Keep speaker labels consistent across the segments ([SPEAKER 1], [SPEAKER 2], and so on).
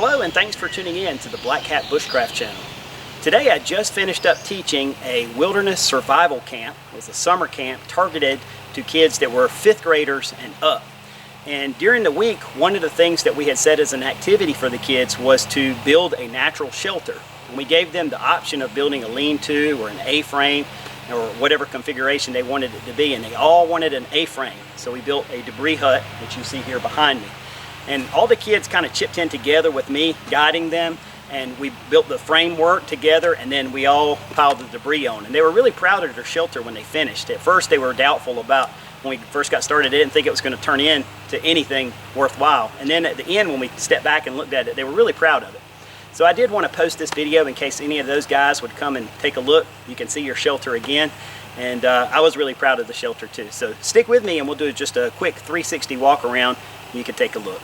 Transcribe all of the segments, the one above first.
[SPEAKER 1] Hello and thanks for tuning in to the Black Hat Bushcraft channel. Today I just finished up teaching a wilderness survival camp. It was a summer camp targeted to kids that were 5th graders and up. And during the week, one of the things that we had set as an activity for the kids was to build a natural shelter. And we gave them the option of building a lean-to or an A-frame or whatever configuration they wanted it to be, and they all wanted an A-frame. So we built a debris hut that you see here behind me. And all the kids kind of chipped in together with me guiding them, and we built the framework together, and then we all piled the debris on. And they were really proud of their shelter when they finished. At first they were doubtful about, when we first got started, they didn't think it was going to turn into anything worthwhile. And then at the end, when we stepped back and looked at it, they were really proud of it. So I did want to post this video in case any of those guys would come and take a look. You can see your shelter again. And I was really proud of the shelter too. So stick with me and we'll do just a quick 360 walk around. You can take a look.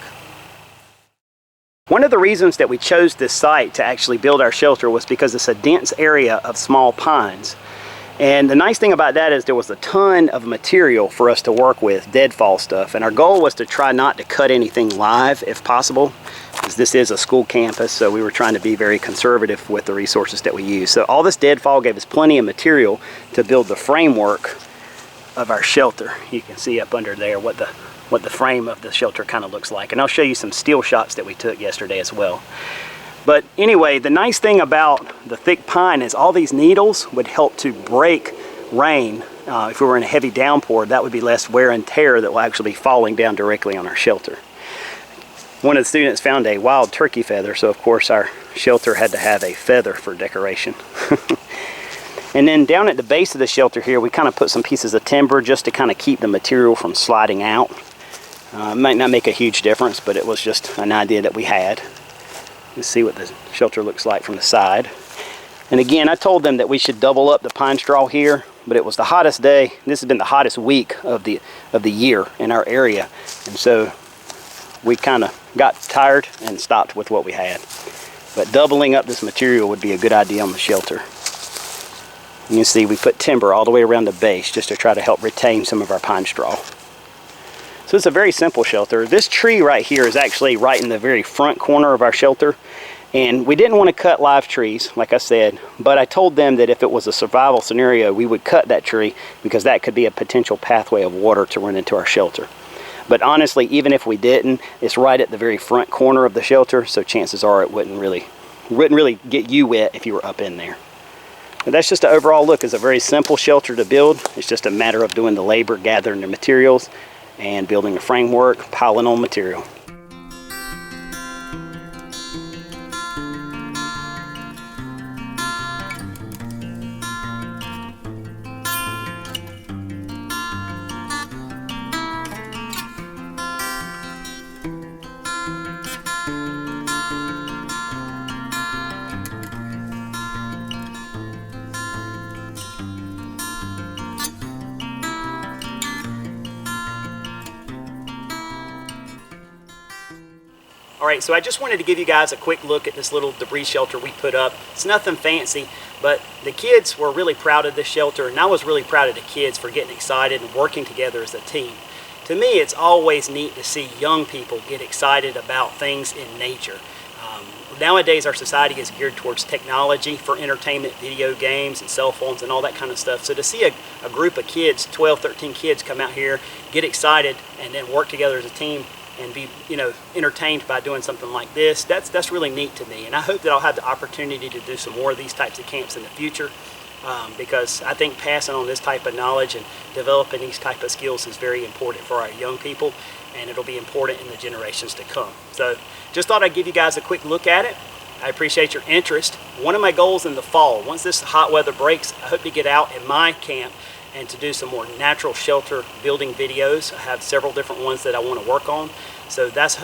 [SPEAKER 1] One of the reasons that we chose this site to actually build our shelter was because it's a dense area of small pines. And the nice thing about that is there was a ton of material for us to work with, deadfall stuff. And our goal was to try not to cut anything live if possible, because this is a school campus, so we were trying to be very conservative with the resources that we use. So all this deadfall gave us plenty of material to build the framework of our shelter. You can see up under there what the frame of the shelter kind of looks like. And I'll show you some still shots that we took yesterday as well. But anyway, the nice thing about the thick pine is all these needles would help to break rain. If we were in a heavy downpour, that would be less wear and tear that will actually be falling down directly on our shelter. One of the students found a wild turkey feather, so of course our shelter had to have a feather for decoration. And then down at the base of the shelter here, we kind of put some pieces of timber just to kind of keep the material from sliding out. It might not make a huge difference, but it was just an idea that we had. You see what the shelter looks like from the side. And again, I told them that we should double up the pine straw here, but it was the hottest day. This has been the hottest week of the year in our area. And so we kind of got tired and stopped with what we had. But doubling up this material would be a good idea on the shelter. You can see we put timber all the way around the base just to try to help retain some of our pine straw. So it's a very simple shelter. This tree right here is actually right in the very front corner of our shelter. And we didn't want to cut live trees, like I said, but I told them that if it was a survival scenario, we would cut that tree because that could be a potential pathway of water to run into our shelter. But honestly, even if we didn't, it's right at the very front corner of the shelter, so chances are it wouldn't really get you wet if you were up in there. But that's just an overall look. It's a very simple shelter to build. It's just a matter of doing the labor, gathering the materials, and building a framework, piling on material. Alright, so I just wanted to give you guys a quick look at this little debris shelter we put up. It's nothing fancy, but the kids were really proud of this shelter, and I was really proud of the kids for getting excited and working together as a team. To me, it's always neat to see young people get excited about things in nature. Nowadays, our society is geared towards technology for entertainment, video games and cell phones and all that kind of stuff. So to see a group of kids, 12, 13 kids come out here, get excited, and then work together as a team, and be, entertained by doing something like this, that's really neat to me. And I hope that I'll have the opportunity to do some more of these types of camps in the future, because I think passing on this type of knowledge and developing these type of skills is very important for our young people, and it'll be important in the generations to come. So just thought I'd give you guys a quick look at it. I appreciate your interest. One of my goals in the fall, once this hot weather breaks, I hope to get out in my camp and to do some more natural shelter building videos. I have several different ones that I want to work on. So that's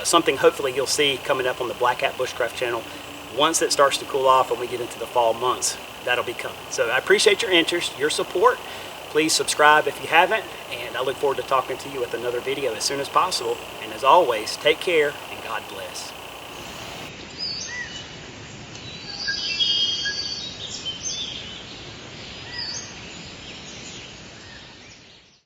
[SPEAKER 1] something hopefully you'll see coming up on the Black Hat Bushcraft channel. Once it starts to cool off and we get into the fall months, that'll be coming. So I appreciate your interest, your support. Please subscribe if you haven't, and I look forward to talking to you with another video as soon as possible. And as always, take care and God bless.